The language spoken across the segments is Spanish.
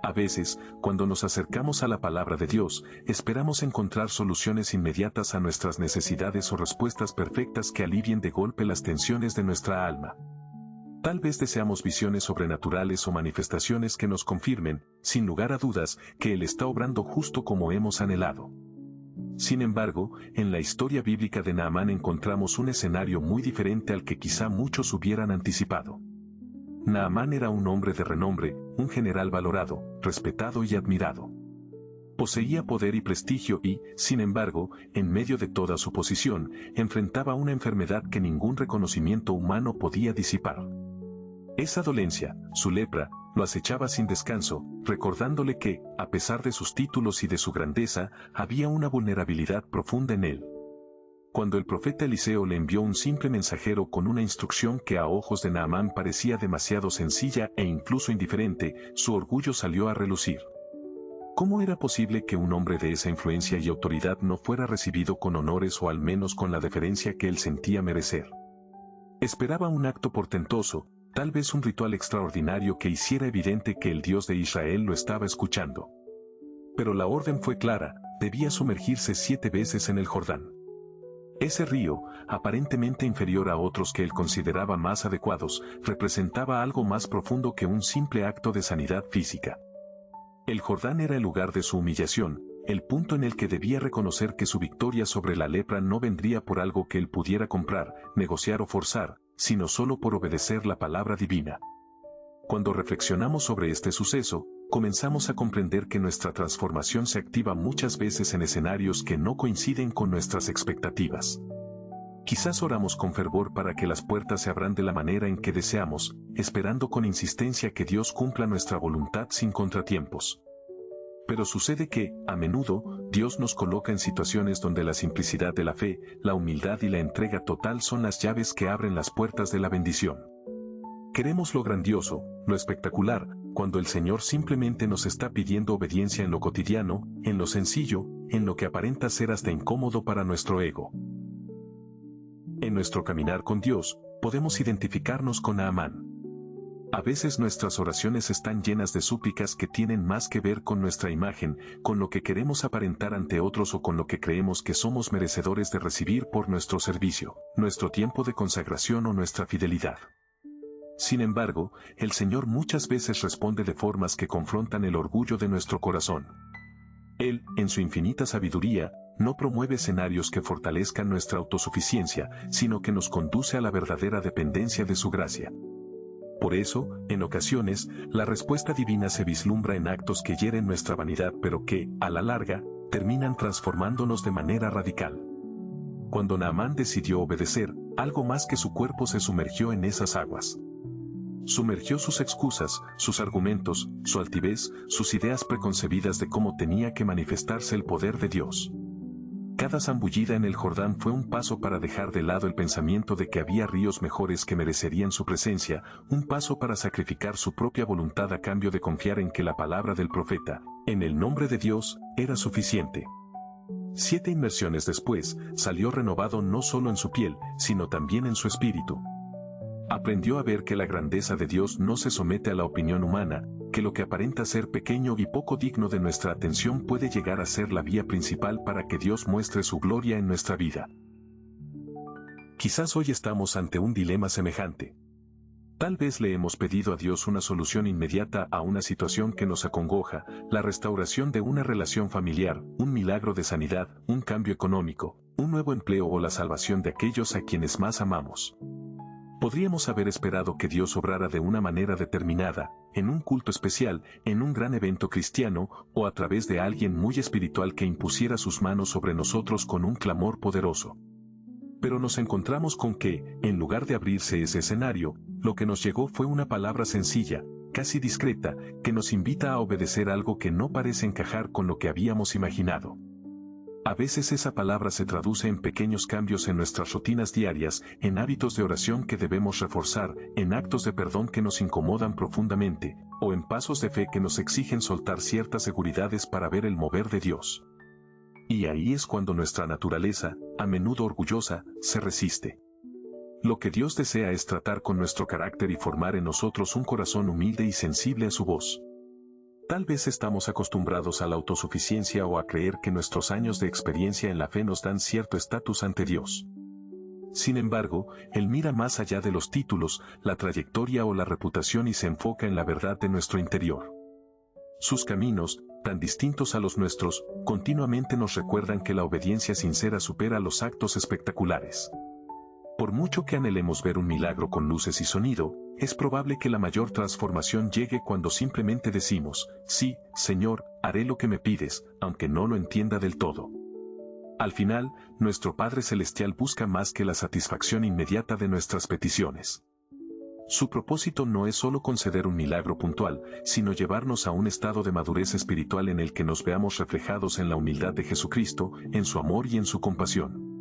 A veces, cuando nos acercamos a la palabra de Dios, esperamos encontrar soluciones inmediatas a nuestras necesidades o respuestas perfectas que alivien de golpe las tensiones de nuestra alma. Tal vez deseamos visiones sobrenaturales o manifestaciones que nos confirmen, sin lugar a dudas, que Él está obrando justo como hemos anhelado. Sin embargo, en la historia bíblica de Naamán encontramos un escenario muy diferente al que quizá muchos hubieran anticipado. Naamán era un hombre de renombre, un general valorado, respetado y admirado. Poseía poder y prestigio y, sin embargo, en medio de toda su posición, enfrentaba una enfermedad que ningún reconocimiento humano podía disipar. Esa dolencia, su lepra, lo acechaba sin descanso, recordándole que, a pesar de sus títulos y de su grandeza, había una vulnerabilidad profunda en él. Cuando el profeta Eliseo le envió un simple mensajero con una instrucción que a ojos de Naamán parecía demasiado sencilla e incluso indiferente, su orgullo salió a relucir. ¿Cómo era posible que un hombre de esa influencia y autoridad no fuera recibido con honores o al menos con la deferencia que él sentía merecer? Esperaba un acto portentoso, tal vez un ritual extraordinario que hiciera evidente que el Dios de Israel lo estaba escuchando. Pero la orden fue clara, debía sumergirse 7 veces en el Jordán. Ese río, aparentemente inferior a otros que él consideraba más adecuados, representaba algo más profundo que un simple acto de sanidad física. El Jordán era el lugar de su humillación, el punto en el que debía reconocer que su victoria sobre la lepra no vendría por algo que él pudiera comprar, negociar o forzar, sino solo por obedecer la palabra divina. Cuando reflexionamos sobre este suceso, comenzamos a comprender que nuestra transformación se activa muchas veces en escenarios que no coinciden con nuestras expectativas. Quizás oramos con fervor para que las puertas se abran de la manera en que deseamos, esperando con insistencia que Dios cumpla nuestra voluntad sin contratiempos. Pero sucede que, a menudo, Dios nos coloca en situaciones donde la simplicidad de la fe, la humildad y la entrega total son las llaves que abren las puertas de la bendición. Queremos lo grandioso, lo espectacular, cuando el Señor simplemente nos está pidiendo obediencia en lo cotidiano, en lo sencillo, en lo que aparenta ser hasta incómodo para nuestro ego. En nuestro caminar con Dios, podemos identificarnos con Naamán. A veces nuestras oraciones están llenas de súplicas que tienen más que ver con nuestra imagen, con lo que queremos aparentar ante otros o con lo que creemos que somos merecedores de recibir por nuestro servicio, nuestro tiempo de consagración o nuestra fidelidad. Sin embargo, el Señor muchas veces responde de formas que confrontan el orgullo de nuestro corazón. Él, en su infinita sabiduría, no promueve escenarios que fortalezcan nuestra autosuficiencia, sino que nos conduce a la verdadera dependencia de su gracia. Por eso, en ocasiones, la respuesta divina se vislumbra en actos que hieren nuestra vanidad pero que, a la larga, terminan transformándonos de manera radical. Cuando Naamán decidió obedecer, algo más que su cuerpo se sumergió en esas aguas. Sumergió sus excusas, sus argumentos, su altivez, sus ideas preconcebidas de cómo tenía que manifestarse el poder de Dios. Cada zambullida en el Jordán fue un paso para dejar de lado el pensamiento de que había ríos mejores que merecerían su presencia, un paso para sacrificar su propia voluntad a cambio de confiar en que la palabra del profeta, en el nombre de Dios, era suficiente. 7 inmersiones después, salió renovado no solo en su piel, sino también en su espíritu. Aprendió a ver que la grandeza de Dios no se somete a la opinión humana, que lo que aparenta ser pequeño y poco digno de nuestra atención puede llegar a ser la vía principal para que Dios muestre su gloria en nuestra vida. Quizás hoy estamos ante un dilema semejante. Tal vez le hemos pedido a Dios una solución inmediata a una situación que nos acongoja, la restauración de una relación familiar, un milagro de sanidad, un cambio económico, un nuevo empleo o la salvación de aquellos a quienes más amamos. Podríamos haber esperado que Dios obrara de una manera determinada, en un culto especial, en un gran evento cristiano, o a través de alguien muy espiritual que impusiera sus manos sobre nosotros con un clamor poderoso. Pero nos encontramos con que, en lugar de abrirse ese escenario, lo que nos llegó fue una palabra sencilla, casi discreta, que nos invita a obedecer algo que no parece encajar con lo que habíamos imaginado. A veces esa palabra se traduce en pequeños cambios en nuestras rutinas diarias, en hábitos de oración que debemos reforzar, en actos de perdón que nos incomodan profundamente, o en pasos de fe que nos exigen soltar ciertas seguridades para ver el mover de Dios. Y ahí es cuando nuestra naturaleza, a menudo orgullosa, se resiste. Lo que Dios desea es tratar con nuestro carácter y formar en nosotros un corazón humilde y sensible a su voz. Tal vez estamos acostumbrados a la autosuficiencia o a creer que nuestros años de experiencia en la fe nos dan cierto estatus ante Dios. Sin embargo, Él mira más allá de los títulos, la trayectoria o la reputación y se enfoca en la verdad de nuestro interior. Sus caminos, tan distintos a los nuestros, continuamente nos recuerdan que la obediencia sincera supera los actos espectaculares. Por mucho que anhelemos ver un milagro con luces y sonido, es probable que la mayor transformación llegue cuando simplemente decimos, sí, Señor, haré lo que me pides, aunque no lo entienda del todo. Al final, nuestro Padre Celestial busca más que la satisfacción inmediata de nuestras peticiones. Su propósito no es solo conceder un milagro puntual, sino llevarnos a un estado de madurez espiritual en el que nos veamos reflejados en la humildad de Jesucristo, en su amor y en su compasión.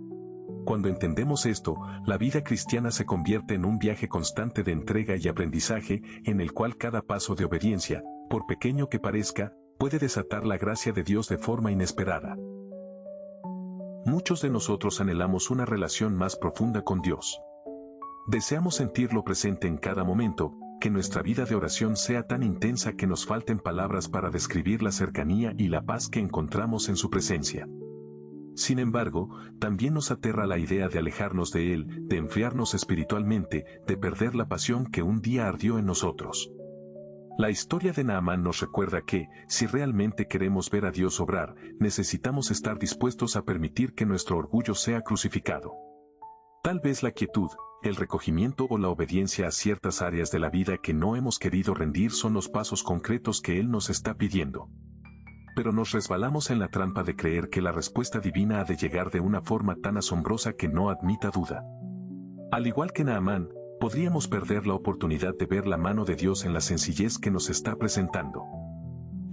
Cuando entendemos esto, la vida cristiana se convierte en un viaje constante de entrega y aprendizaje, en el cual cada paso de obediencia, por pequeño que parezca, puede desatar la gracia de Dios de forma inesperada. Muchos de nosotros anhelamos una relación más profunda con Dios. Deseamos sentirlo presente en cada momento, que nuestra vida de oración sea tan intensa que nos falten palabras para describir la cercanía y la paz que encontramos en su presencia. Sin embargo, también nos aterra la idea de alejarnos de Él, de enfriarnos espiritualmente, de perder la pasión que un día ardió en nosotros. La historia de Naamán nos recuerda que, si realmente queremos ver a Dios obrar, necesitamos estar dispuestos a permitir que nuestro orgullo sea crucificado. Tal vez la quietud, el recogimiento o la obediencia a ciertas áreas de la vida que no hemos querido rendir son los pasos concretos que Él nos está pidiendo. Pero nos resbalamos en la trampa de creer que la respuesta divina ha de llegar de una forma tan asombrosa que no admita duda. Al igual que Naamán, podríamos perder la oportunidad de ver la mano de Dios en la sencillez que nos está presentando.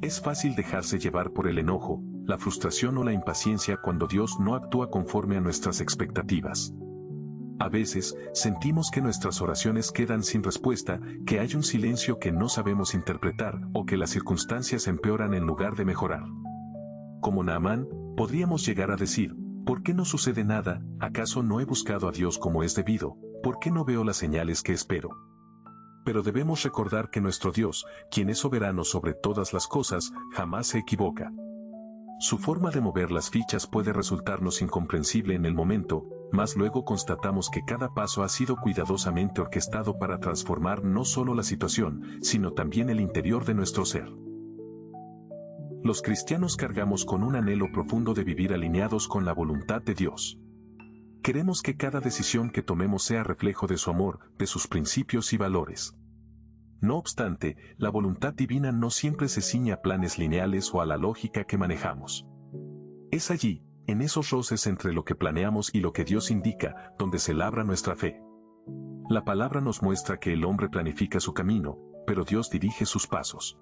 Es fácil dejarse llevar por el enojo, la frustración o la impaciencia cuando Dios no actúa conforme a nuestras expectativas. A veces, sentimos que nuestras oraciones quedan sin respuesta, que hay un silencio que no sabemos interpretar, o que las circunstancias empeoran en lugar de mejorar. Como Naamán, podríamos llegar a decir, ¿por qué no sucede nada? ¿Acaso no he buscado a Dios como es debido? ¿Por qué no veo las señales que espero? Pero debemos recordar que nuestro Dios, quien es soberano sobre todas las cosas, jamás se equivoca. Su forma de mover las fichas puede resultarnos incomprensible en el momento, mas luego constatamos que cada paso ha sido cuidadosamente orquestado para transformar no solo la situación, sino también el interior de nuestro ser. Los cristianos cargamos con un anhelo profundo de vivir alineados con la voluntad de Dios. Queremos que cada decisión que tomemos sea reflejo de su amor, de sus principios y valores. No obstante, la voluntad divina no siempre se ciñe a planes lineales o a la lógica que manejamos. Es allí, en esos roces entre lo que planeamos y lo que Dios indica, donde se labra nuestra fe. La palabra nos muestra que el hombre planifica su camino, pero Dios dirige sus pasos.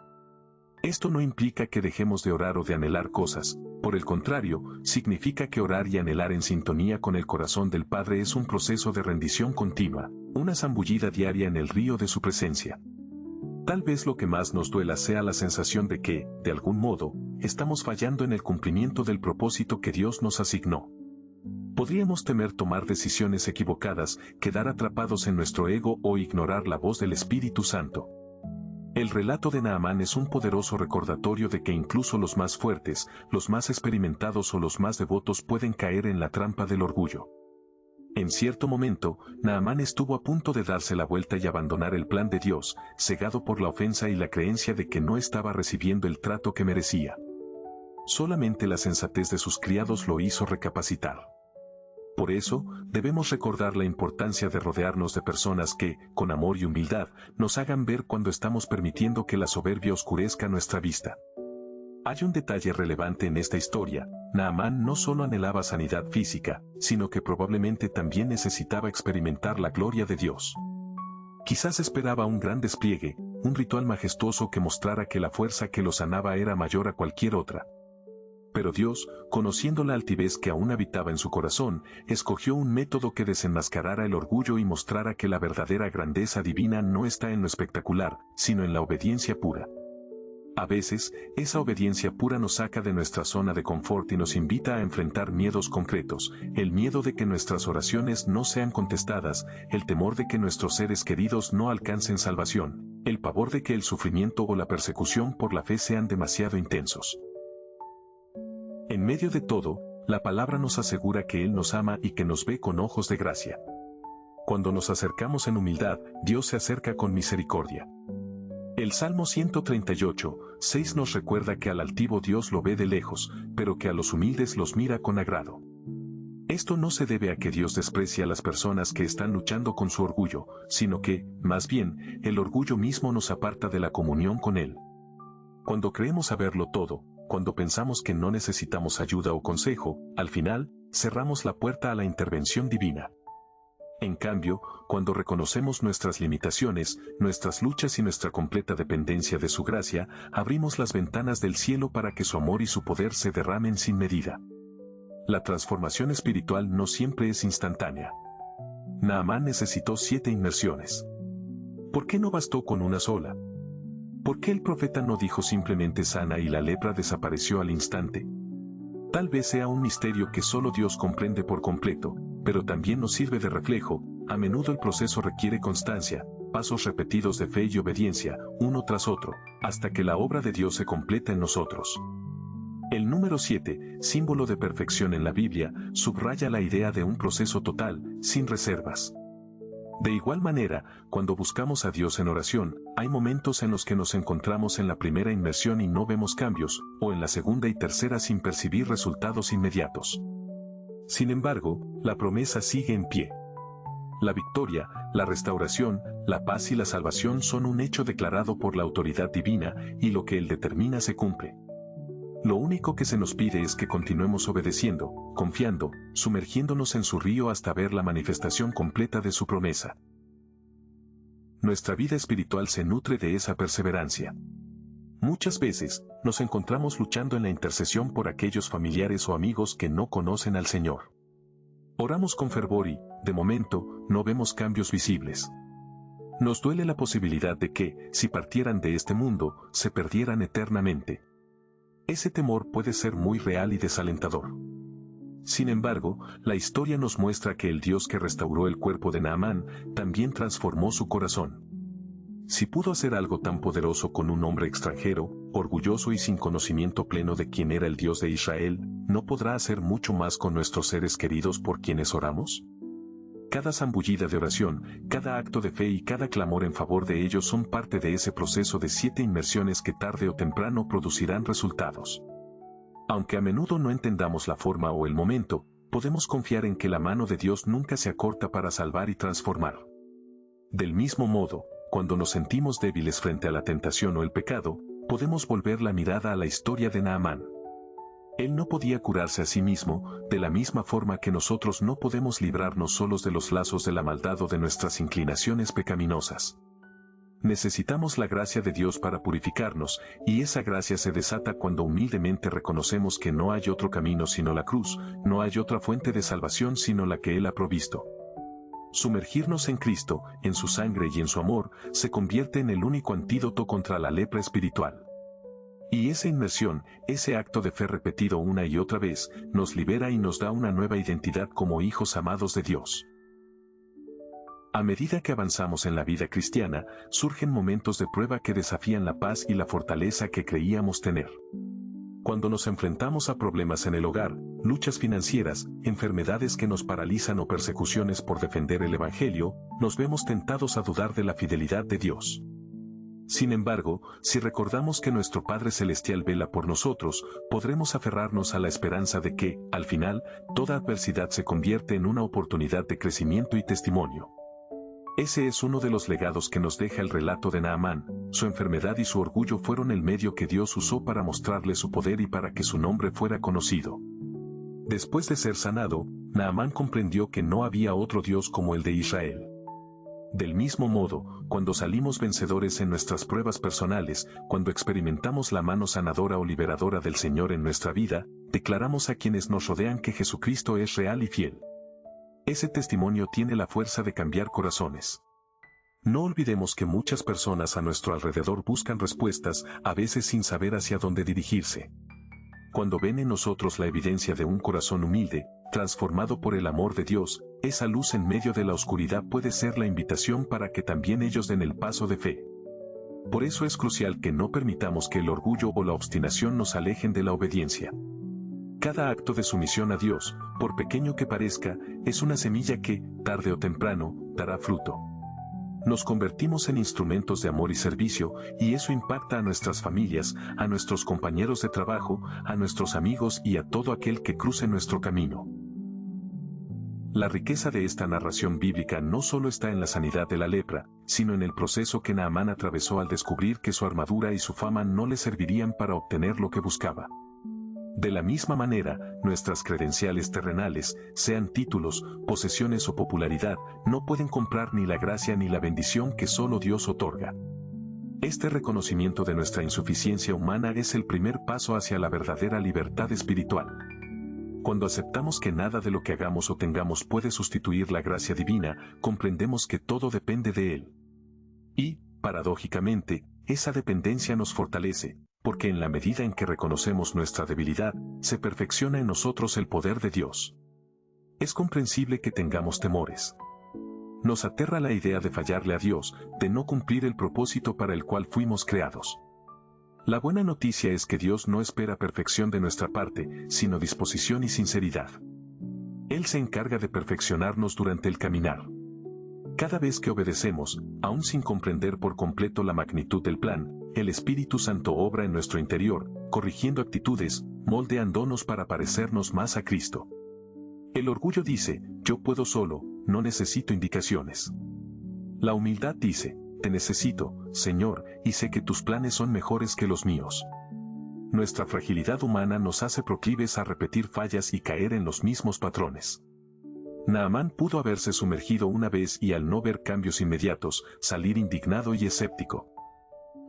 Esto no implica que dejemos de orar o de anhelar cosas, por el contrario, significa que orar y anhelar en sintonía con el corazón del Padre es un proceso de rendición continua, una zambullida diaria en el río de su presencia. Tal vez lo que más nos duela sea la sensación de que, de algún modo, estamos fallando en el cumplimiento del propósito que Dios nos asignó. Podríamos temer tomar decisiones equivocadas, quedar atrapados en nuestro ego o ignorar la voz del Espíritu Santo. El relato de Naamán es un poderoso recordatorio de que incluso los más fuertes, los más experimentados o los más devotos pueden caer en la trampa del orgullo. En cierto momento, Naamán estuvo a punto de darse la vuelta y abandonar el plan de Dios, cegado por la ofensa y la creencia de que no estaba recibiendo el trato que merecía. Solamente la sensatez de sus criados lo hizo recapacitar. Por eso, debemos recordar la importancia de rodearnos de personas que, con amor y humildad, nos hagan ver cuando estamos permitiendo que la soberbia oscurezca nuestra vista. Hay un detalle relevante en esta historia: Naamán no solo anhelaba sanidad física, sino que probablemente también necesitaba experimentar la gloria de Dios. Quizás esperaba un gran despliegue, un ritual majestuoso que mostrara que la fuerza que lo sanaba era mayor a cualquier otra. Pero Dios, conociendo la altivez que aún habitaba en su corazón, escogió un método que desenmascarara el orgullo y mostrara que la verdadera grandeza divina no está en lo espectacular, sino en la obediencia pura. A veces, esa obediencia pura nos saca de nuestra zona de confort y nos invita a enfrentar miedos concretos, el miedo de que nuestras oraciones no sean contestadas, el temor de que nuestros seres queridos no alcancen salvación, el pavor de que el sufrimiento o la persecución por la fe sean demasiado intensos. En medio de todo, la palabra nos asegura que Él nos ama y que nos ve con ojos de gracia. Cuando nos acercamos en humildad, Dios se acerca con misericordia. El Salmo 138, 6 nos recuerda que al altivo Dios lo ve de lejos, pero que a los humildes los mira con agrado. Esto no se debe a que Dios desprecie a las personas que están luchando con su orgullo, sino que, más bien, el orgullo mismo nos aparta de la comunión con Él. Cuando creemos saberlo todo, cuando pensamos que no necesitamos ayuda o consejo, al final, cerramos la puerta a la intervención divina. En cambio, cuando reconocemos nuestras limitaciones, nuestras luchas y nuestra completa dependencia de su gracia, abrimos las ventanas del cielo para que su amor y su poder se derramen sin medida. La transformación espiritual no siempre es instantánea. Naamán necesitó 7 inmersiones. ¿Por qué no bastó con una sola? ¿Por qué el profeta no dijo simplemente sana y la lepra desapareció al instante? Tal vez sea un misterio que solo Dios comprende por completo, pero también nos sirve de reflejo. A menudo el proceso requiere constancia, pasos repetidos de fe y obediencia, uno tras otro, hasta que la obra de Dios se completa en nosotros. El número 7, símbolo de perfección en la Biblia, subraya la idea de un proceso total, sin reservas. De igual manera, cuando buscamos a Dios en oración, hay momentos en los que nos encontramos en la primera inmersión y no vemos cambios, o en la segunda y tercera sin percibir resultados inmediatos. Sin embargo, la promesa sigue en pie. La victoria, la restauración, la paz y la salvación son un hecho declarado por la autoridad divina, y lo que Él determina se cumple. Lo único que se nos pide es que continuemos obedeciendo, confiando, sumergiéndonos en su río hasta ver la manifestación completa de su promesa. Nuestra vida espiritual se nutre de esa perseverancia. Muchas veces, nos encontramos luchando en la intercesión por aquellos familiares o amigos que no conocen al Señor. Oramos con fervor y, de momento, no vemos cambios visibles. Nos duele la posibilidad de que, si partieran de este mundo, se perdieran eternamente. Ese temor puede ser muy real y desalentador. Sin embargo, la historia nos muestra que el Dios que restauró el cuerpo de Naamán, también transformó su corazón. Si pudo hacer algo tan poderoso con un hombre extranjero, orgulloso y sin conocimiento pleno de quién era el Dios de Israel, ¿no podrá hacer mucho más con nuestros seres queridos por quienes oramos? Cada zambullida de oración, cada acto de fe y cada clamor en favor de ellos son parte de ese proceso de 7 inmersiones que tarde o temprano producirán resultados. Aunque a menudo no entendamos la forma o el momento, podemos confiar en que la mano de Dios nunca se acorta para salvar y transformar. Del mismo modo, cuando nos sentimos débiles frente a la tentación o el pecado, podemos volver la mirada a la historia de Naamán. Él no podía curarse a sí mismo, de la misma forma que nosotros no podemos librarnos solos de los lazos de la maldad o de nuestras inclinaciones pecaminosas. Necesitamos la gracia de Dios para purificarnos, y esa gracia se desata cuando humildemente reconocemos que no hay otro camino sino la cruz, no hay otra fuente de salvación sino la que Él ha provisto. Sumergirnos en Cristo, en su sangre y en su amor, se convierte en el único antídoto contra la lepra espiritual. Y esa inmersión, ese acto de fe repetido una y otra vez, nos libera y nos da una nueva identidad como hijos amados de Dios. A medida que avanzamos en la vida cristiana, surgen momentos de prueba que desafían la paz y la fortaleza que creíamos tener. Cuando nos enfrentamos a problemas en el hogar, luchas financieras, enfermedades que nos paralizan o persecuciones por defender el Evangelio, nos vemos tentados a dudar de la fidelidad de Dios. Sin embargo, si recordamos que nuestro Padre Celestial vela por nosotros, podremos aferrarnos a la esperanza de que, al final, toda adversidad se convierte en una oportunidad de crecimiento y testimonio. Ese es uno de los legados que nos deja el relato de Naamán. Su enfermedad y su orgullo fueron el medio que Dios usó para mostrarle su poder y para que su nombre fuera conocido. Después de ser sanado, Naamán comprendió que no había otro Dios como el de Israel. Del mismo modo, cuando salimos vencedores en nuestras pruebas personales, cuando experimentamos la mano sanadora o liberadora del Señor en nuestra vida, declaramos a quienes nos rodean que Jesucristo es real y fiel. Ese testimonio tiene la fuerza de cambiar corazones. No olvidemos que muchas personas a nuestro alrededor buscan respuestas, a veces sin saber hacia dónde dirigirse. Cuando ven en nosotros la evidencia de un corazón humilde, transformado por el amor de Dios, esa luz en medio de la oscuridad puede ser la invitación para que también ellos den el paso de fe. Por eso es crucial que no permitamos que el orgullo o la obstinación nos alejen de la obediencia. Cada acto de sumisión a Dios, por pequeño que parezca, es una semilla que, tarde o temprano, dará fruto. Nos convertimos en instrumentos de amor y servicio, y eso impacta a nuestras familias, a nuestros compañeros de trabajo, a nuestros amigos y a todo aquel que cruce nuestro camino. La riqueza de esta narración bíblica no solo está en la sanidad de la lepra, sino en el proceso que Naamán atravesó al descubrir que su armadura y su fama no le servirían para obtener lo que buscaba. De la misma manera, nuestras credenciales terrenales, sean títulos, posesiones o popularidad, no pueden comprar ni la gracia ni la bendición que solo Dios otorga. Este reconocimiento de nuestra insuficiencia humana es el primer paso hacia la verdadera libertad espiritual. Cuando aceptamos que nada de lo que hagamos o tengamos puede sustituir la gracia divina, comprendemos que todo depende de Él. Y, paradójicamente, esa dependencia nos fortalece, porque en la medida en que reconocemos nuestra debilidad, se perfecciona en nosotros el poder de Dios. Es comprensible que tengamos temores. Nos aterra la idea de fallarle a Dios, de no cumplir el propósito para el cual fuimos creados. La buena noticia es que Dios no espera perfección de nuestra parte, sino disposición y sinceridad. Él se encarga de perfeccionarnos durante el caminar. Cada vez que obedecemos, aún sin comprender por completo la magnitud del plan, el Espíritu Santo obra en nuestro interior, corrigiendo actitudes, moldeándonos para parecernos más a Cristo. El orgullo dice, yo puedo solo, no necesito indicaciones. La humildad dice, te necesito, Señor, y sé que tus planes son mejores que los míos. Nuestra fragilidad humana nos hace proclives a repetir fallas y caer en los mismos patrones. Naamán pudo haberse sumergido una vez y al no ver cambios inmediatos, salir indignado y escéptico.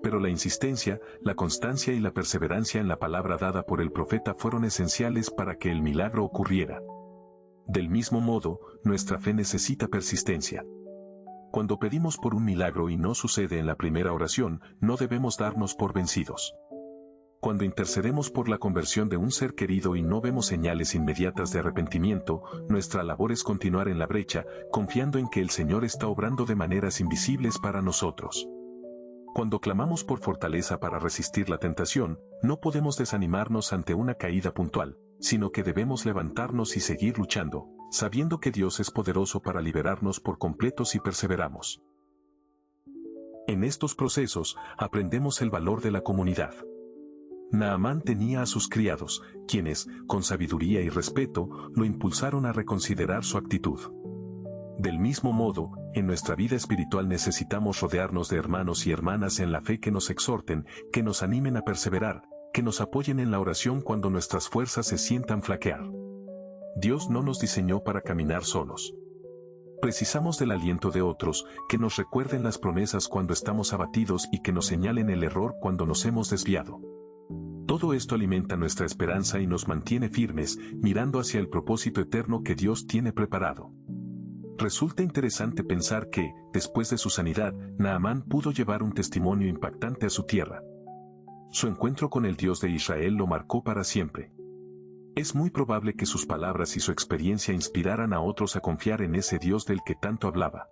Pero la insistencia, la constancia y la perseverancia en la palabra dada por el profeta fueron esenciales para que el milagro ocurriera. Del mismo modo, nuestra fe necesita persistencia. Cuando pedimos por un milagro y no sucede en la primera oración, no debemos darnos por vencidos. Cuando intercedemos por la conversión de un ser querido y no vemos señales inmediatas de arrepentimiento, nuestra labor es continuar en la brecha, confiando en que el Señor está obrando de maneras invisibles para nosotros. Cuando clamamos por fortaleza para resistir la tentación, no podemos desanimarnos ante una caída puntual, sino que debemos levantarnos y seguir luchando, sabiendo que Dios es poderoso para liberarnos por completo si perseveramos. En estos procesos, aprendemos el valor de la comunidad. Naamán tenía a sus criados, quienes, con sabiduría y respeto, lo impulsaron a reconsiderar su actitud. Del mismo modo, en nuestra vida espiritual necesitamos rodearnos de hermanos y hermanas en la fe que nos exhorten, que nos animen a perseverar, que nos apoyen en la oración cuando nuestras fuerzas se sientan flaquear. Dios no nos diseñó para caminar solos. Precisamos del aliento de otros, que nos recuerden las promesas cuando estamos abatidos y que nos señalen el error cuando nos hemos desviado. Todo esto alimenta nuestra esperanza y nos mantiene firmes, mirando hacia el propósito eterno que Dios tiene preparado. Resulta interesante pensar que, después de su sanidad, Naamán pudo llevar un testimonio impactante a su tierra. Su encuentro con el Dios de Israel lo marcó para siempre. Es muy probable que sus palabras y su experiencia inspiraran a otros a confiar en ese Dios del que tanto hablaba.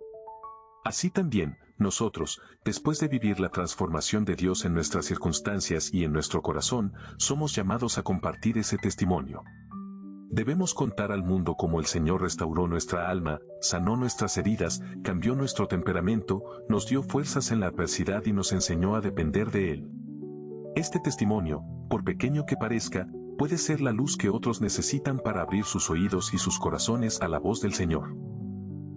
Así también, nosotros, después de vivir la transformación de Dios en nuestras circunstancias y en nuestro corazón, somos llamados a compartir ese testimonio. Debemos contar al mundo cómo el Señor restauró nuestra alma, sanó nuestras heridas, cambió nuestro temperamento, nos dio fuerzas en la adversidad y nos enseñó a depender de Él. Este testimonio, por pequeño que parezca, puede ser la luz que otros necesitan para abrir sus oídos y sus corazones a la voz del Señor.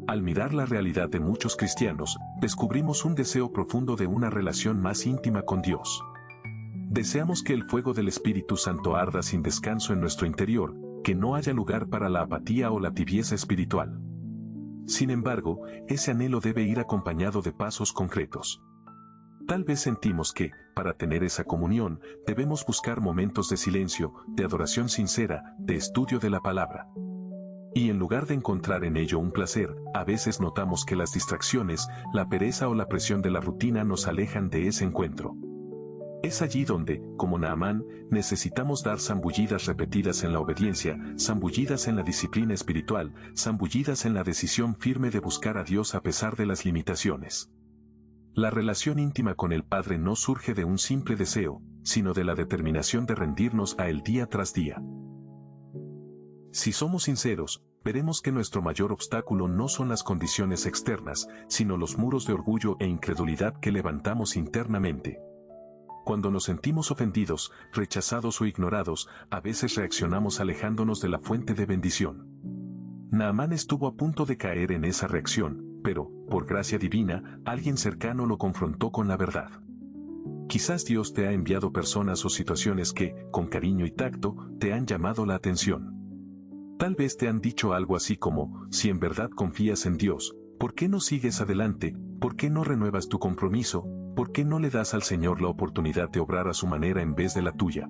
Al mirar la realidad de muchos cristianos, descubrimos un deseo profundo de una relación más íntima con Dios. Deseamos que el fuego del Espíritu Santo arda sin descanso en nuestro interior, que no haya lugar para la apatía o la tibieza espiritual. Sin embargo, ese anhelo debe ir acompañado de pasos concretos. Tal vez sentimos que, para tener esa comunión, debemos buscar momentos de silencio, de adoración sincera, de estudio de la palabra. Y en lugar de encontrar en ello un placer, a veces notamos que las distracciones, la pereza o la presión de la rutina nos alejan de ese encuentro. Es allí donde, como Naamán, necesitamos dar zambullidas repetidas en la obediencia, zambullidas en la disciplina espiritual, zambullidas en la decisión firme de buscar a Dios a pesar de las limitaciones. La relación íntima con el Padre no surge de un simple deseo, sino de la determinación de rendirnos a Él día tras día. Si somos sinceros, veremos que nuestro mayor obstáculo no son las condiciones externas, sino los muros de orgullo e incredulidad que levantamos internamente. Cuando nos sentimos ofendidos, rechazados o ignorados, a veces reaccionamos alejándonos de la fuente de bendición. Naamán estuvo a punto de caer en esa reacción, pero, por gracia divina, alguien cercano lo confrontó con la verdad. Quizás Dios te ha enviado personas o situaciones que, con cariño y tacto, te han llamado la atención. Tal vez te han dicho algo así como, si en verdad confías en Dios, ¿por qué no sigues adelante? ¿Por qué no renuevas tu compromiso? ¿Por qué no le das al Señor la oportunidad de obrar a su manera en vez de la tuya?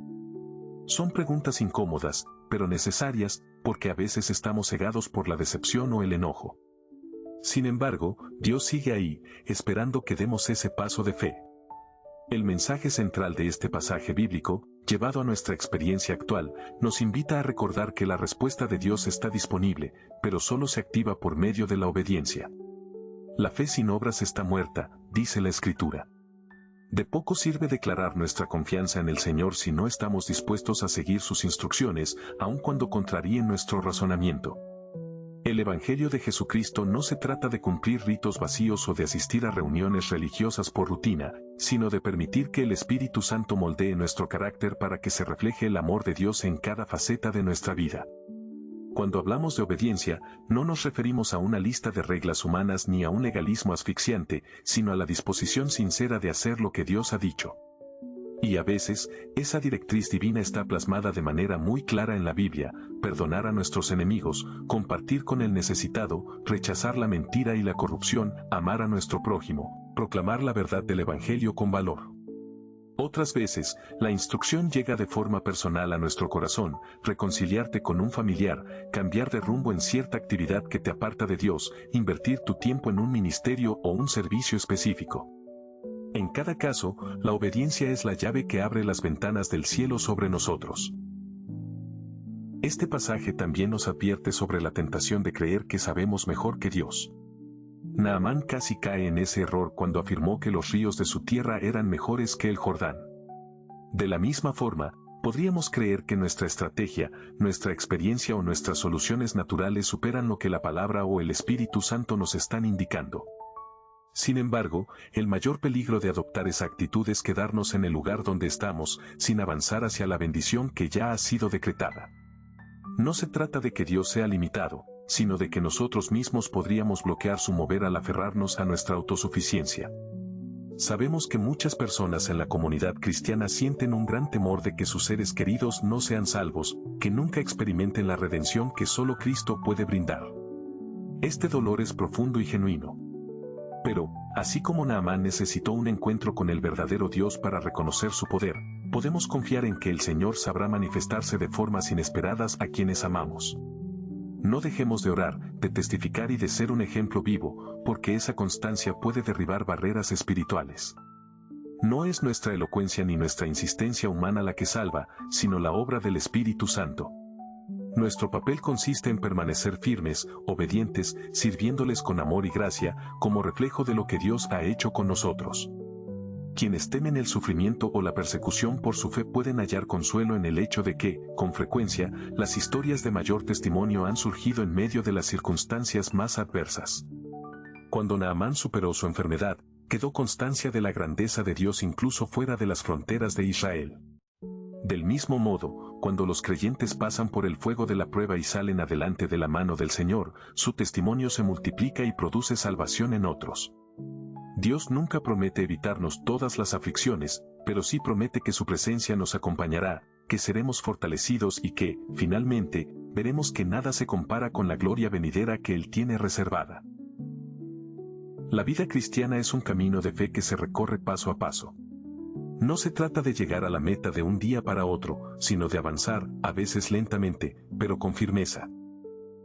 Son preguntas incómodas, pero necesarias, porque a veces estamos cegados por la decepción o el enojo. Sin embargo, Dios sigue ahí, esperando que demos ese paso de fe. El mensaje central de este pasaje bíblico, llevado a nuestra experiencia actual, nos invita a recordar que la respuesta de Dios está disponible, pero solo se activa por medio de la obediencia. La fe sin obras está muerta, dice la Escritura. De poco sirve declarar nuestra confianza en el Señor si no estamos dispuestos a seguir sus instrucciones, aun cuando contraríen nuestro razonamiento. El Evangelio de Jesucristo no se trata de cumplir ritos vacíos o de asistir a reuniones religiosas por rutina, sino de permitir que el Espíritu Santo moldee nuestro carácter para que se refleje el amor de Dios en cada faceta de nuestra vida. Cuando hablamos de obediencia, no nos referimos a una lista de reglas humanas ni a un legalismo asfixiante, sino a la disposición sincera de hacer lo que Dios ha dicho. Y a veces, esa directriz divina está plasmada de manera muy clara en la Biblia: perdonar a nuestros enemigos, compartir con el necesitado, rechazar la mentira y la corrupción, amar a nuestro prójimo, proclamar la verdad del Evangelio con valor. Otras veces, la instrucción llega de forma personal a nuestro corazón: reconciliarte con un familiar, cambiar de rumbo en cierta actividad que te aparta de Dios, invertir tu tiempo en un ministerio o un servicio específico. En cada caso, la obediencia es la llave que abre las ventanas del cielo sobre nosotros. Este pasaje también nos advierte sobre la tentación de creer que sabemos mejor que Dios. Naamán casi cae en ese error cuando afirmó que los ríos de su tierra eran mejores que el Jordán. De la misma forma, podríamos creer que nuestra estrategia, nuestra experiencia o nuestras soluciones naturales superan lo que la palabra o el Espíritu Santo nos están indicando. Sin embargo, el mayor peligro de adoptar esa actitud es quedarnos en el lugar donde estamos, sin avanzar hacia la bendición que ya ha sido decretada. No se trata de que Dios sea limitado, sino de que nosotros mismos podríamos bloquear su mover al aferrarnos a nuestra autosuficiencia. Sabemos que muchas personas en la comunidad cristiana sienten un gran temor de que sus seres queridos no sean salvos, que nunca experimenten la redención que solo Cristo puede brindar. Este dolor es profundo y genuino. Pero, así como Naamán necesitó un encuentro con el verdadero Dios para reconocer su poder, podemos confiar en que el Señor sabrá manifestarse de formas inesperadas a quienes amamos. No dejemos de orar, de testificar y de ser un ejemplo vivo, porque esa constancia puede derribar barreras espirituales. No es nuestra elocuencia ni nuestra insistencia humana la que salva, sino la obra del Espíritu Santo. Nuestro papel consiste en permanecer firmes, obedientes, sirviéndoles con amor y gracia, como reflejo de lo que Dios ha hecho con nosotros. Quienes temen el sufrimiento o la persecución por su fe pueden hallar consuelo en el hecho de que, con frecuencia, las historias de mayor testimonio han surgido en medio de las circunstancias más adversas. Cuando Naamán superó su enfermedad, quedó constancia de la grandeza de Dios incluso fuera de las fronteras de Israel. Del mismo modo, cuando los creyentes pasan por el fuego de la prueba y salen adelante de la mano del Señor, su testimonio se multiplica y produce salvación en otros. Dios nunca promete evitarnos todas las aflicciones, pero sí promete que su presencia nos acompañará, que seremos fortalecidos y que, finalmente, veremos que nada se compara con la gloria venidera que Él tiene reservada. La vida cristiana es un camino de fe que se recorre paso a paso. No se trata de llegar a la meta de un día para otro, sino de avanzar, a veces lentamente, pero con firmeza.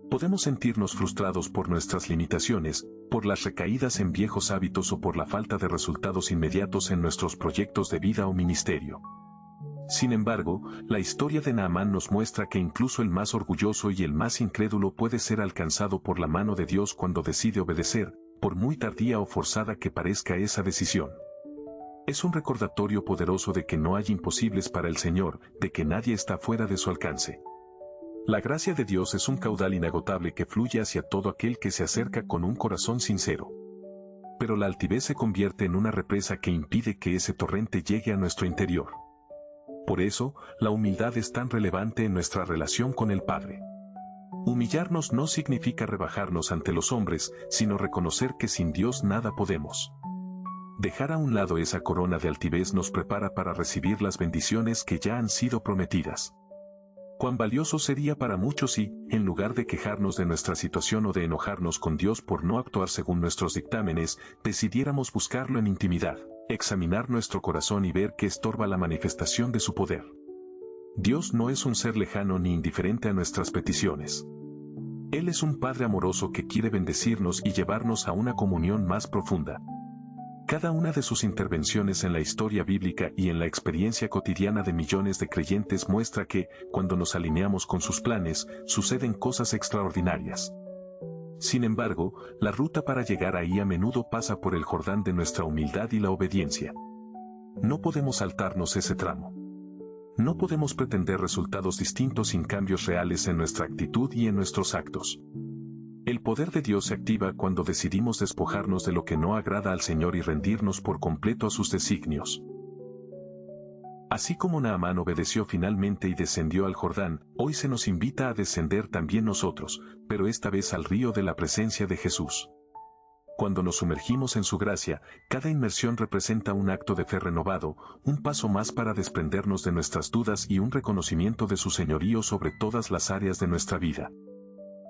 Podemos sentirnos frustrados por nuestras limitaciones, por las recaídas en viejos hábitos o por la falta de resultados inmediatos en nuestros proyectos de vida o ministerio. Sin embargo, la historia de Naamán nos muestra que incluso el más orgulloso y el más incrédulo puede ser alcanzado por la mano de Dios cuando decide obedecer, por muy tardía o forzada que parezca esa decisión. Es un recordatorio poderoso de que no hay imposibles para el Señor, de que nadie está fuera de su alcance. La gracia de Dios es un caudal inagotable que fluye hacia todo aquel que se acerca con un corazón sincero. Pero la altivez se convierte en una represa que impide que ese torrente llegue a nuestro interior. Por eso, la humildad es tan relevante en nuestra relación con el Padre. Humillarnos no significa rebajarnos ante los hombres, sino reconocer que sin Dios nada podemos. Dejar a un lado esa corona de altivez nos prepara para recibir las bendiciones que ya han sido prometidas. Cuán valioso sería para muchos si, en lugar de quejarnos de nuestra situación o de enojarnos con Dios por no actuar según nuestros dictámenes, decidiéramos buscarlo en intimidad, examinar nuestro corazón y ver qué estorba la manifestación de su poder. Dios no es un ser lejano ni indiferente a nuestras peticiones. Él es un Padre amoroso que quiere bendecirnos y llevarnos a una comunión más profunda. Cada una de sus intervenciones en la historia bíblica y en la experiencia cotidiana de millones de creyentes muestra que, cuando nos alineamos con sus planes, suceden cosas extraordinarias. Sin embargo, la ruta para llegar ahí a menudo pasa por el Jordán de nuestra humildad y la obediencia. No podemos saltarnos ese tramo. No podemos pretender resultados distintos sin cambios reales en nuestra actitud y en nuestros actos. El poder de Dios se activa cuando decidimos despojarnos de lo que no agrada al Señor y rendirnos por completo a sus designios. Así como Naamán obedeció finalmente y descendió al Jordán, hoy se nos invita a descender también nosotros, pero esta vez al río de la presencia de Jesús. Cuando nos sumergimos en su gracia, cada inmersión representa un acto de fe renovado, un paso más para desprendernos de nuestras dudas y un reconocimiento de su señorío sobre todas las áreas de nuestra vida.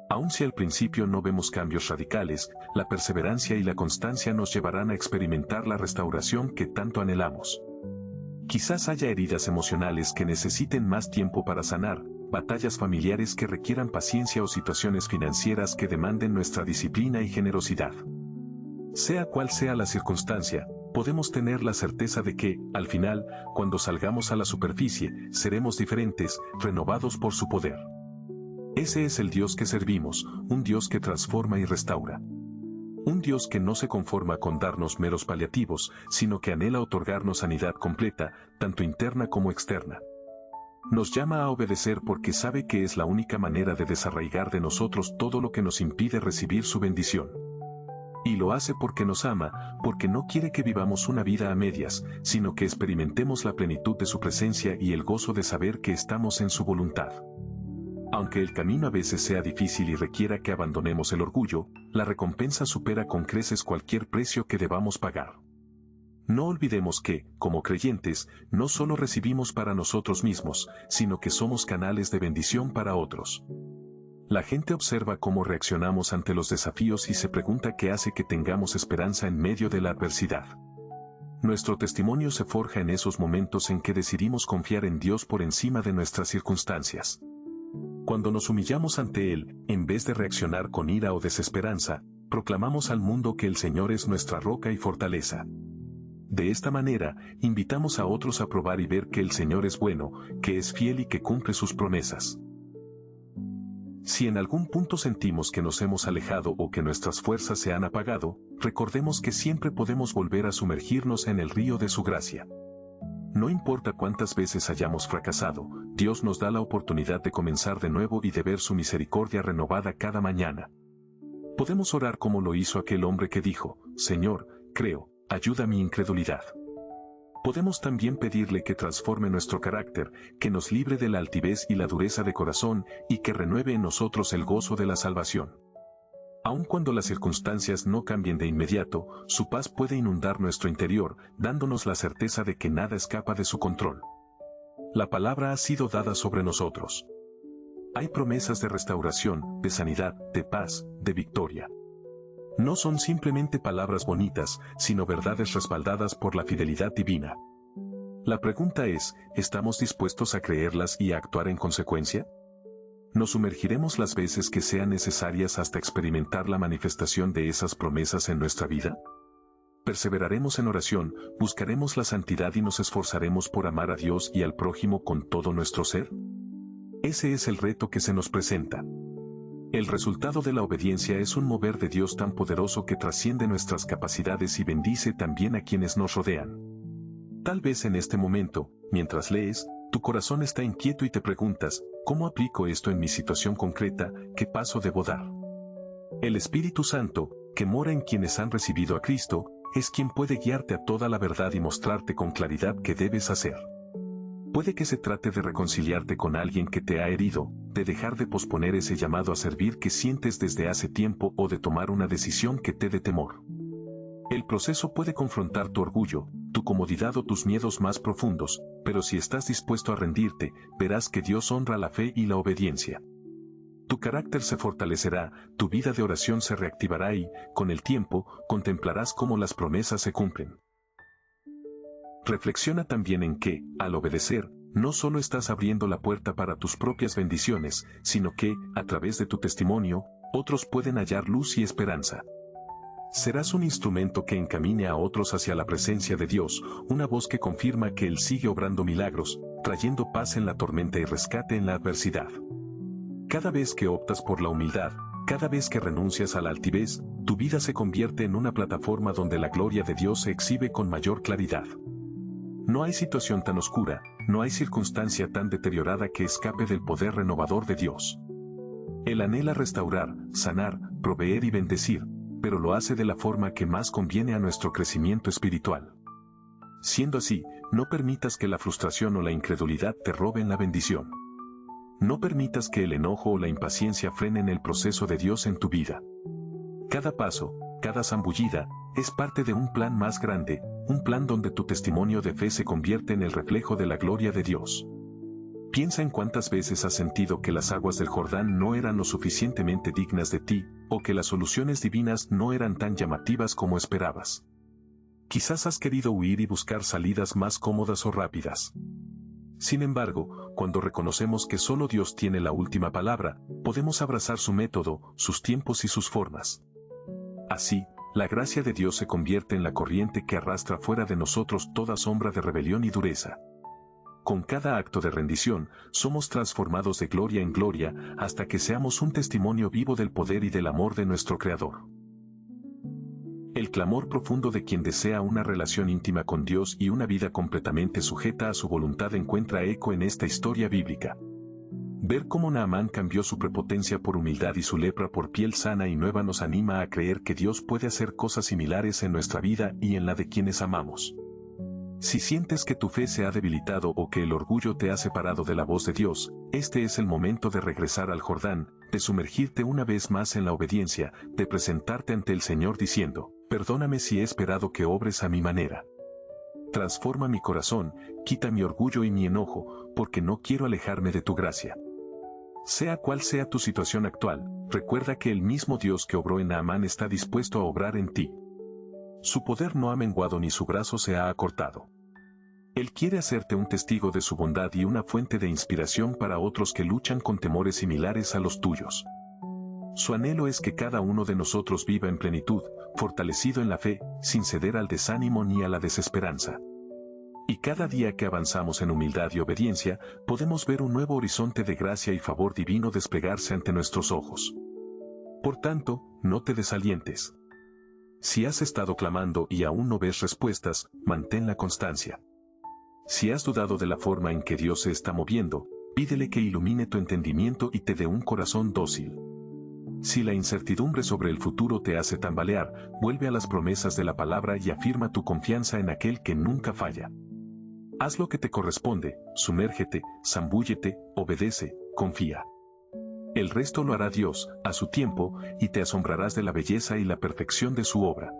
Aun si al principio no vemos cambios radicales, la perseverancia y la constancia nos llevarán a experimentar la restauración que tanto anhelamos. Quizás haya heridas emocionales que necesiten más tiempo para sanar, batallas familiares que requieran paciencia o situaciones financieras que demanden nuestra disciplina y generosidad. Sea cual sea la circunstancia, podemos tener la certeza de que, al final, cuando salgamos a la superficie, seremos diferentes, renovados por su poder. Ese es el Dios que servimos, un Dios que transforma y restaura. Un Dios que no se conforma con darnos meros paliativos, sino que anhela otorgarnos sanidad completa, tanto interna como externa. Nos llama a obedecer porque sabe que es la única manera de desarraigar de nosotros todo lo que nos impide recibir su bendición. Y lo hace porque nos ama, porque no quiere que vivamos una vida a medias, sino que experimentemos la plenitud de su presencia y el gozo de saber que estamos en su voluntad. Aunque el camino a veces sea difícil y requiera que abandonemos el orgullo, la recompensa supera con creces cualquier precio que debamos pagar. No olvidemos que, como creyentes, no solo recibimos para nosotros mismos, sino que somos canales de bendición para otros. La gente observa cómo reaccionamos ante los desafíos y se pregunta qué hace que tengamos esperanza en medio de la adversidad. Nuestro testimonio se forja en esos momentos en que decidimos confiar en Dios por encima de nuestras circunstancias. Cuando nos humillamos ante Él, en vez de reaccionar con ira o desesperanza, proclamamos al mundo que el Señor es nuestra roca y fortaleza. De esta manera, invitamos a otros a probar y ver que el Señor es bueno, que es fiel y que cumple sus promesas. Si en algún punto sentimos que nos hemos alejado o que nuestras fuerzas se han apagado, recordemos que siempre podemos volver a sumergirnos en el río de su gracia. No importa cuántas veces hayamos fracasado, Dios nos da la oportunidad de comenzar de nuevo y de ver su misericordia renovada cada mañana. Podemos orar como lo hizo aquel hombre que dijo, Señor, creo, ayuda mi incredulidad. Podemos también pedirle que transforme nuestro carácter, que nos libre de la altivez y la dureza de corazón, y que renueve en nosotros el gozo de la salvación. Aun cuando las circunstancias no cambien de inmediato, su paz puede inundar nuestro interior, dándonos la certeza de que nada escapa de su control. La palabra ha sido dada sobre nosotros. Hay promesas de restauración, de sanidad, de paz, de victoria. No son simplemente palabras bonitas, sino verdades respaldadas por la fidelidad divina. La pregunta es, ¿estamos dispuestos a creerlas y a actuar en consecuencia? Nos sumergiremos las veces que sean necesarias hasta experimentar la manifestación de esas promesas en nuestra vida. Perseveraremos en oración, buscaremos la santidad y nos esforzaremos por amar a Dios y al prójimo con todo nuestro ser. Ese es el reto que se nos presenta. El resultado de la obediencia es un mover de Dios tan poderoso que trasciende nuestras capacidades y bendice también a quienes nos rodean. Tal vez en este momento, mientras lees, tu corazón está inquieto y te preguntas, ¿cómo aplico esto en mi situación concreta? ¿Qué paso debo dar? El Espíritu Santo, que mora en quienes han recibido a Cristo, es quien puede guiarte a toda la verdad y mostrarte con claridad qué debes hacer. Puede que se trate de reconciliarte con alguien que te ha herido, de dejar de posponer ese llamado a servir que sientes desde hace tiempo o de tomar una decisión que te dé temor. El proceso puede confrontar tu orgullo, tu comodidad o tus miedos más profundos, pero si estás dispuesto a rendirte, verás que Dios honra la fe y la obediencia. Tu carácter se fortalecerá, tu vida de oración se reactivará y, con el tiempo, contemplarás cómo las promesas se cumplen. Reflexiona también en que, al obedecer, no solo estás abriendo la puerta para tus propias bendiciones, sino que, a través de tu testimonio, otros pueden hallar luz y esperanza. Serás un instrumento que encamine a otros hacia la presencia de Dios, una voz que confirma que Él sigue obrando milagros, trayendo paz en la tormenta y rescate en la adversidad. Cada vez que optas por la humildad, cada vez que renuncias a la altivez, tu vida se convierte en una plataforma donde la gloria de Dios se exhibe con mayor claridad. No hay situación tan oscura, no hay circunstancia tan deteriorada que escape del poder renovador de Dios. Él anhela restaurar, sanar, proveer y bendecir, pero lo hace de la forma que más conviene a nuestro crecimiento espiritual. Siendo así, no permitas que la frustración o la incredulidad te roben la bendición. No permitas que el enojo o la impaciencia frenen el proceso de Dios en tu vida. Cada paso, cada zambullida, es parte de un plan más grande, un plan donde tu testimonio de fe se convierte en el reflejo de la gloria de Dios. Piensa en cuántas veces has sentido que las aguas del Jordán no eran lo suficientemente dignas de ti, o que las soluciones divinas no eran tan llamativas como esperabas. Quizás has querido huir y buscar salidas más cómodas o rápidas. Sin embargo, cuando reconocemos que solo Dios tiene la última palabra, podemos abrazar su método, sus tiempos y sus formas. Así, la gracia de Dios se convierte en la corriente que arrastra fuera de nosotros toda sombra de rebelión y dureza. Con cada acto de rendición, somos transformados de gloria en gloria, hasta que seamos un testimonio vivo del poder y del amor de nuestro Creador. El clamor profundo de quien desea una relación íntima con Dios y una vida completamente sujeta a su voluntad encuentra eco en esta historia bíblica. Ver cómo Naamán cambió su prepotencia por humildad y su lepra por piel sana y nueva nos anima a creer que Dios puede hacer cosas similares en nuestra vida y en la de quienes amamos. Si sientes que tu fe se ha debilitado o que el orgullo te ha separado de la voz de Dios, este es el momento de regresar al Jordán, de sumergirte una vez más en la obediencia, de presentarte ante el Señor diciendo, perdóname si he esperado que obres a mi manera. Transforma mi corazón, quita mi orgullo y mi enojo, porque no quiero alejarme de tu gracia. Sea cual sea tu situación actual, recuerda que el mismo Dios que obró en Naamán está dispuesto a obrar en ti. Su poder no ha menguado ni su brazo se ha acortado. Él quiere hacerte un testigo de su bondad y una fuente de inspiración para otros que luchan con temores similares a los tuyos. Su anhelo es que cada uno de nosotros viva en plenitud, fortalecido en la fe, sin ceder al desánimo ni a la desesperanza. Y cada día que avanzamos en humildad y obediencia, podemos ver un nuevo horizonte de gracia y favor divino desplegarse ante nuestros ojos. Por tanto, no te desalientes. Si has estado clamando y aún no ves respuestas, mantén la constancia. Si has dudado de la forma en que Dios se está moviendo, pídele que ilumine tu entendimiento y te dé un corazón dócil. Si la incertidumbre sobre el futuro te hace tambalear, vuelve a las promesas de la palabra y afirma tu confianza en aquel que nunca falla. Haz lo que te corresponde, sumérgete, zambúllete, obedece, confía. El resto lo hará Dios, a su tiempo, y te asombrarás de la belleza y la perfección de su obra.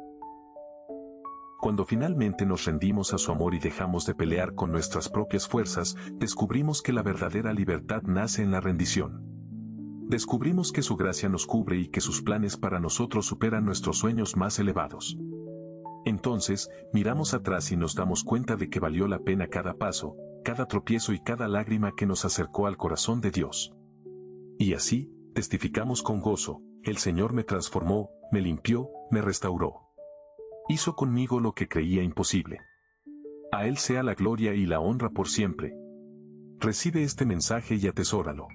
Cuando finalmente nos rendimos a su amor y dejamos de pelear con nuestras propias fuerzas, descubrimos que la verdadera libertad nace en la rendición. Descubrimos que su gracia nos cubre y que sus planes para nosotros superan nuestros sueños más elevados. Entonces, miramos atrás y nos damos cuenta de que valió la pena cada paso, cada tropiezo y cada lágrima que nos acercó al corazón de Dios. Y así, testificamos con gozo, el Señor me transformó, me limpió, me restauró. Hizo conmigo lo que creía imposible. A Él sea la gloria y la honra por siempre. Recibe este mensaje y atesóralo.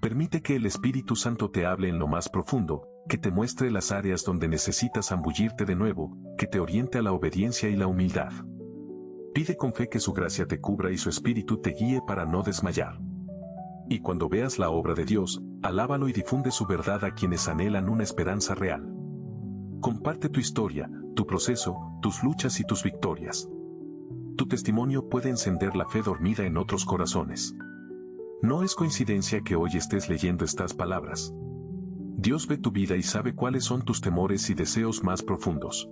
Permite que el Espíritu Santo te hable en lo más profundo, que te muestre las áreas donde necesitas zambullirte de nuevo, que te oriente a la obediencia y la humildad. Pide con fe que su gracia te cubra y su Espíritu te guíe para no desmayar. Y cuando veas la obra de Dios, alábalo y difunde su verdad a quienes anhelan una esperanza real. Comparte tu historia, tu proceso, tus luchas y tus victorias. Tu testimonio puede encender la fe dormida en otros corazones. No es coincidencia que hoy estés leyendo estas palabras. Dios ve tu vida y sabe cuáles son tus temores y deseos más profundos.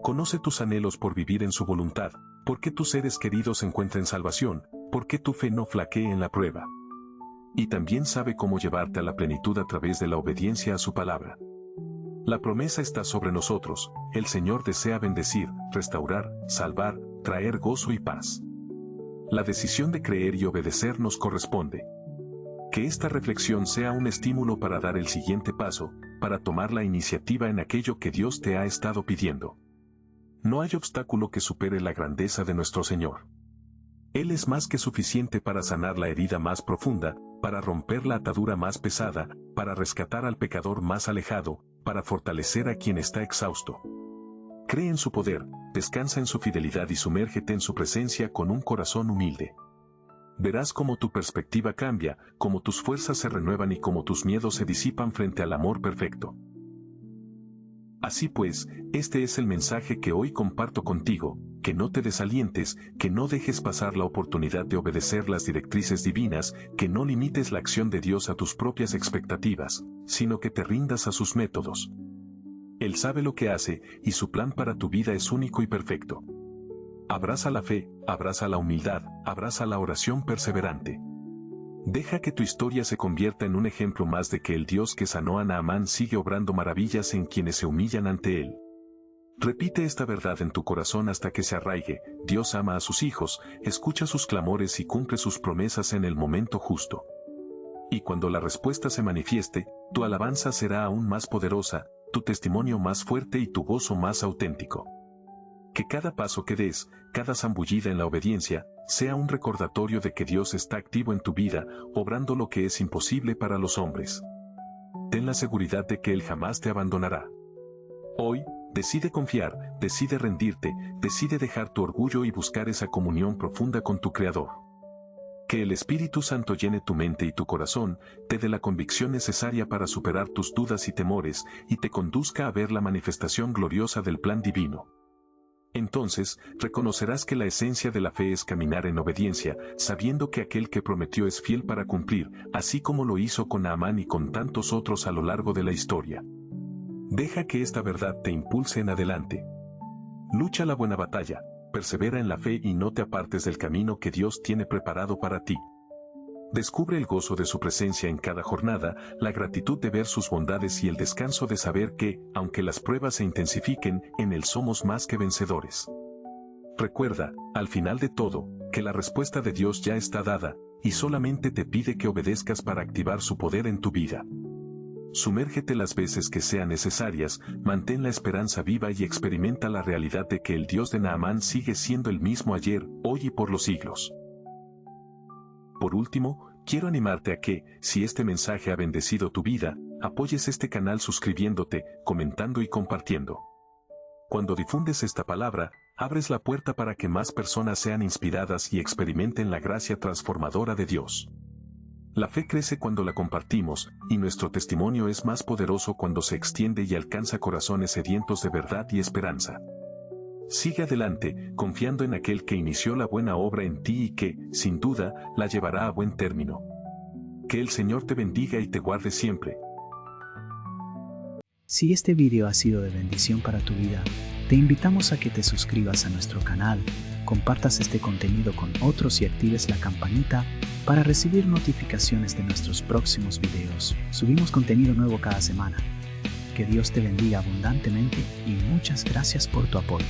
Conoce tus anhelos por vivir en su voluntad, por qué tus seres queridos encuentren salvación, por qué tu fe no flaquee en la prueba. Y también sabe cómo llevarte a la plenitud a través de la obediencia a su palabra. La promesa está sobre nosotros, el Señor desea bendecir, restaurar, salvar, traer gozo y paz. La decisión de creer y obedecer nos corresponde. Que esta reflexión sea un estímulo para dar el siguiente paso, para tomar la iniciativa en aquello que Dios te ha estado pidiendo. No hay obstáculo que supere la grandeza de nuestro Señor. Él es más que suficiente para sanar la herida más profunda, para romper la atadura más pesada, para rescatar al pecador más alejado, para fortalecer a quien está exhausto. Cree en su poder, descansa en su fidelidad y sumérgete en su presencia con un corazón humilde. Verás cómo tu perspectiva cambia, cómo tus fuerzas se renuevan y cómo tus miedos se disipan frente al amor perfecto. Así pues, este es el mensaje que hoy comparto contigo, que no te desalientes, que no dejes pasar la oportunidad de obedecer las directrices divinas, que no limites la acción de Dios a tus propias expectativas, sino que te rindas a sus métodos. Él sabe lo que hace, y su plan para tu vida es único y perfecto. Abraza la fe, abraza la humildad, abraza la oración perseverante. Deja que tu historia se convierta en un ejemplo más de que el Dios que sanó a Naamán sigue obrando maravillas en quienes se humillan ante Él. Repite esta verdad en tu corazón hasta que se arraigue: Dios ama a sus hijos, escucha sus clamores y cumple sus promesas en el momento justo. Y cuando la respuesta se manifieste, tu alabanza será aún más poderosa, tu testimonio más fuerte y tu gozo más auténtico. Que cada paso que des, cada zambullida en la obediencia, sea un recordatorio de que Dios está activo en tu vida, obrando lo que es imposible para los hombres. Ten la seguridad de que Él jamás te abandonará. Hoy, decide confiar, decide rendirte, decide dejar tu orgullo y buscar esa comunión profunda con tu Creador. Que el Espíritu Santo llene tu mente y tu corazón, te dé la convicción necesaria para superar tus dudas y temores, y te conduzca a ver la manifestación gloriosa del plan divino. Entonces, reconocerás que la esencia de la fe es caminar en obediencia, sabiendo que aquel que prometió es fiel para cumplir, así como lo hizo con Naamán y con tantos otros a lo largo de la historia. Deja que esta verdad te impulse en adelante. Lucha la buena batalla, persevera en la fe y no te apartes del camino que Dios tiene preparado para ti. Descubre el gozo de su presencia en cada jornada, la gratitud de ver sus bondades y el descanso de saber que, aunque las pruebas se intensifiquen, en Él somos más que vencedores. Recuerda, al final de todo, que la respuesta de Dios ya está dada, y solamente te pide que obedezcas para activar su poder en tu vida. Sumérgete las veces que sean necesarias, mantén la esperanza viva y experimenta la realidad de que el Dios de Naamán sigue siendo el mismo ayer, hoy y por los siglos. Por último, quiero animarte a que, si este mensaje ha bendecido tu vida, apoyes este canal suscribiéndote, comentando y compartiendo. Cuando difundes esta palabra, abres la puerta para que más personas sean inspiradas y experimenten la gracia transformadora de Dios. La fe crece cuando la compartimos, y nuestro testimonio es más poderoso cuando se extiende y alcanza corazones sedientos de verdad y esperanza. Sigue adelante, confiando en aquel que inició la buena obra en ti y que, sin duda, la llevará a buen término. Que el Señor te bendiga y te guarde siempre. Si este video ha sido de bendición para tu vida, te invitamos a que te suscribas a nuestro canal, compartas este contenido con otros y actives la campanita para recibir notificaciones de nuestros próximos videos. Subimos contenido nuevo cada semana. Que Dios te bendiga abundantemente y muchas gracias por tu apoyo.